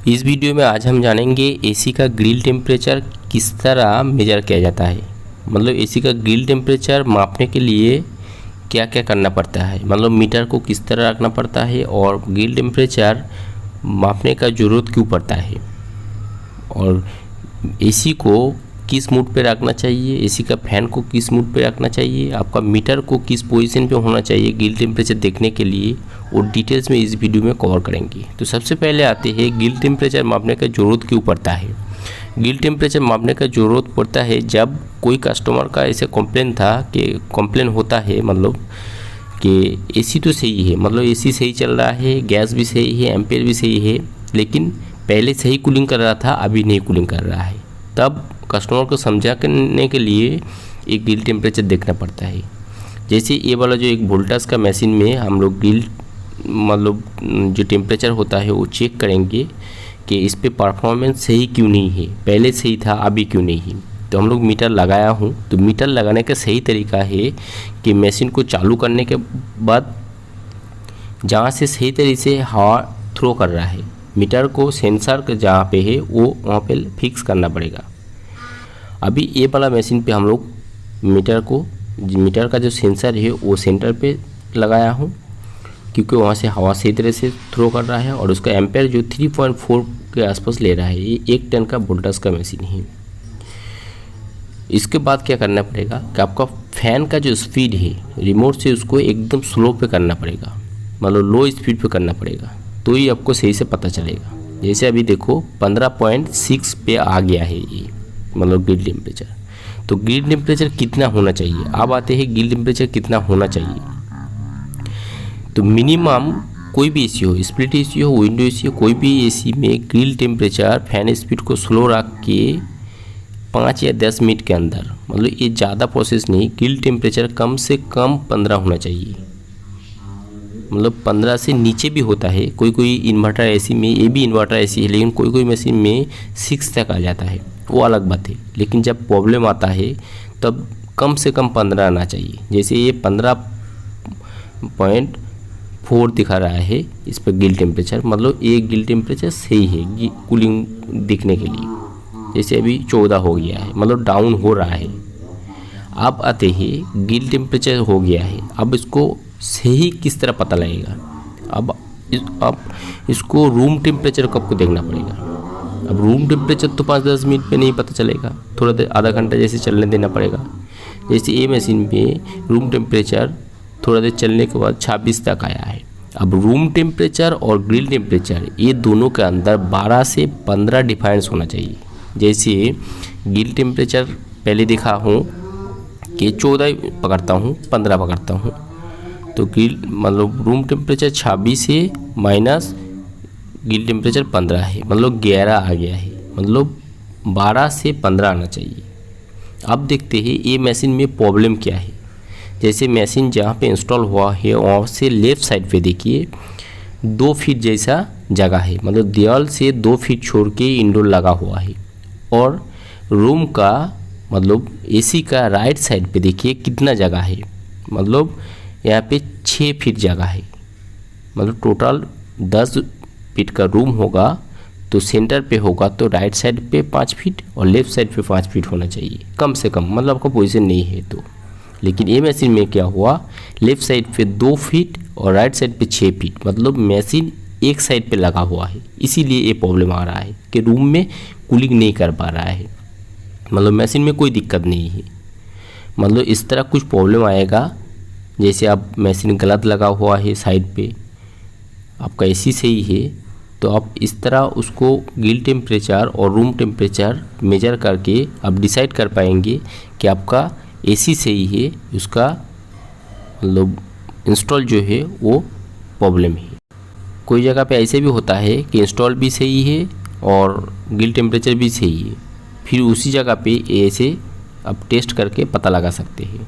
इस वीडियो में आज हम जानेंगे एसी का ग्रिल टेम्परेचर किस तरह मेजर किया जाता है। मतलब एसी का ग्रिल टेम्परेचर मापने के लिए क्या क्या करना पड़ता है, मतलब मीटर को किस तरह रखना पड़ता है और ग्रिल टेम्परेचर मापने का ज़रूरत क्यों पड़ता है, और एसी को किस मूड पे रखना चाहिए, एसी का फ़ैन को किस मूड पे रखना चाहिए, आपका मीटर को किस पोजीशन पे होना चाहिए ग्रिल टेम्परेचर देखने के लिए, और डिटेल्स में इस वीडियो में कवर करेंगे। तो सबसे पहले आते हैं ग्रिल टेम्परेचर मापने का ज़रूरत क्यों पड़ता है। ग्रिल टेम्परेचर मापने का ज़रूरत पड़ता है जब कोई कस्टमर का ऐसे कंप्लेन होता है, मतलब कि एसी तो सही है, मतलब एसी सही चल रहा है, गैस भी सही है, एम्पेयर भी सही है, लेकिन पहले सही कूलिंग कर रहा था, अभी नहीं कूलिंग कर रहा है। तब कस्टमर को समझाने के लिए एक ग्रिल टेम्परेचर देखना पड़ता है। जैसे ये वाला जो एक वोल्टास का मशीन में हम लोग ग्रिल मतलब जो टेम्परेचर होता है वो चेक करेंगे कि इस पे परफॉर्मेंस सही क्यों नहीं है, पहले सही था अभी क्यों नहीं है। तो हम लोग मीटर लगाया हूँ, तो मीटर लगाने का सही तरीका है कि मशीन को चालू करने के बाद जहाँ से सही तरीके से हवा थ्रो कर रहा है, मीटर को सेंसर के जहाँ पे है वो वहाँ पे फिक्स करना पड़ेगा। अभी ये वाला मशीन पे हम लोग मीटर का जो सेंसर है वो सेंटर पे लगाया हूँ, क्योंकि वहाँ से हवा सही तरह से थ्रो कर रहा है और उसका एम्पेयर जो 3.4 के आसपास ले रहा है। ये 1 टन का वोल्टास का मशीन है। इसके बाद क्या करना पड़ेगा कि आपका फ़ैन का जो स्पीड है रिमोट से उसको एकदम स्लो पे करना पड़ेगा, मतलब लो स्पीड पे करना पड़ेगा, तो ही आपको सही से पता चलेगा। जैसे अभी देखो 15.6 पे आ गया है ये, मतलब ग्रिल टेम्परेचर। तो ग्रिल टेम्परेचर कितना होना चाहिए, अब आते हैं ग्रिल टेम्परेचर कितना होना चाहिए। तो मिनिमम कोई भी एसी हो, स्प्लिट एसी हो, विंडो एसी हो, कोई भी एसी में ग्रिल टेम्परेचर फैन स्पीड को स्लो रख के 5 या 10 मिनट के अंदर, मतलब ये ज़्यादा प्रोसेस नहीं, ग्रिल टेम्परेचर कम से कम 15 होना चाहिए। मतलब 15 से नीचे भी होता है, कोई इन्वर्टर एसी में, ये भी इन्वर्टर एसी है, लेकिन कोई मशीन में 6 तक आ जाता है, वो अलग बात है। लेकिन जब प्रॉब्लम आता है तब कम से कम 15 आना चाहिए। जैसे ये 15.4 दिखा रहा है इस पर ग्रिल टेम्परेचर, मतलब ये ग्रिल टेम्परेचर सही है कूलिंग दिखने के लिए। जैसे अभी 14 हो गया है, मतलब डाउन हो रहा है। अब आते हैं ग्रिल टेम्परेचर हो गया है, अब इसको सही किस तरह पता लगेगा। अब इसको रूम टेम्परेचर को आपको देखना पड़ेगा। अब रूम टेम्परेचर तो 5-10 मिनट पे नहीं पता चलेगा, थोड़ा देर आधा घंटा जैसे चलने देना पड़ेगा। जैसे ये मशीन पे रूम टेम्परेचर थोड़ा देर चलने के बाद 26 तक आया है। अब रूम टेम्परेचर और ग्रिल टेम्परेचर ये दोनों के अंदर 12 से 15 डिफरेंस होना चाहिए। जैसे ग्रिल टेम्परेचर पहले दिखा हूँ कि 14 पकड़ता हूँ, 15 पकड़ता हूँ, तो ग्रिल मतलब रूम टेम्परेचर 26 है माइनस ग्रिल टेम्परेचर 15 है, मतलब 11 आ गया है, मतलब 12 से 15 आना चाहिए। अब देखते हैं ये मशीन में प्रॉब्लम क्या है। जैसे मशीन जहाँ पे इंस्टॉल हुआ है वहाँ से लेफ़्ट साइड पे देखिए 2 फीट जैसा जगह है, मतलब दीवार से 2 फीट छोड़ के इंडोर लगा हुआ है। और रूम का मतलब एसी का राइट साइड पे देखिए कितना जगह है, मतलब यहाँ पे 6 फीट जगह है, मतलब टोटल 10 फीट का रूम होगा, तो सेंटर पे होगा तो राइट साइड पे 5 फीट और लेफ़्ट साइड पे 5 फीट होना चाहिए कम से कम, मतलब आपका पोजीशन नहीं है तो। लेकिन ये मशीन में क्या हुआ, लेफ़्ट साइड पे 2 फीट और राइट साइड पे 6 फीट, मतलब मशीन एक साइड पे लगा हुआ है, इसीलिए ये प्रॉब्लम आ रहा है कि रूम में कूलिंग नहीं कर पा रहा है। मतलब मशीन में कोई दिक्कत नहीं है, मतलब इस तरह कुछ प्रॉब्लम आएगा। जैसे आप मशीन गलत लगा हुआ है साइड पे, आपका एसी सही है, तो आप इस तरह उसको ग्रिल टेम्परेचर और रूम टेम्परेचर मेजर करके आप डिसाइड कर पाएंगे कि आपका एसी सही है, उसका मतलब इंस्टॉल जो है वो प्रॉब्लम है। कोई जगह पे ऐसे भी होता है कि इंस्टॉल भी सही है और ग्रिल टेम्परेचर भी सही है, फिर उसी जगह पे ऐसे आप टेस्ट करके पता लगा सकते हैं।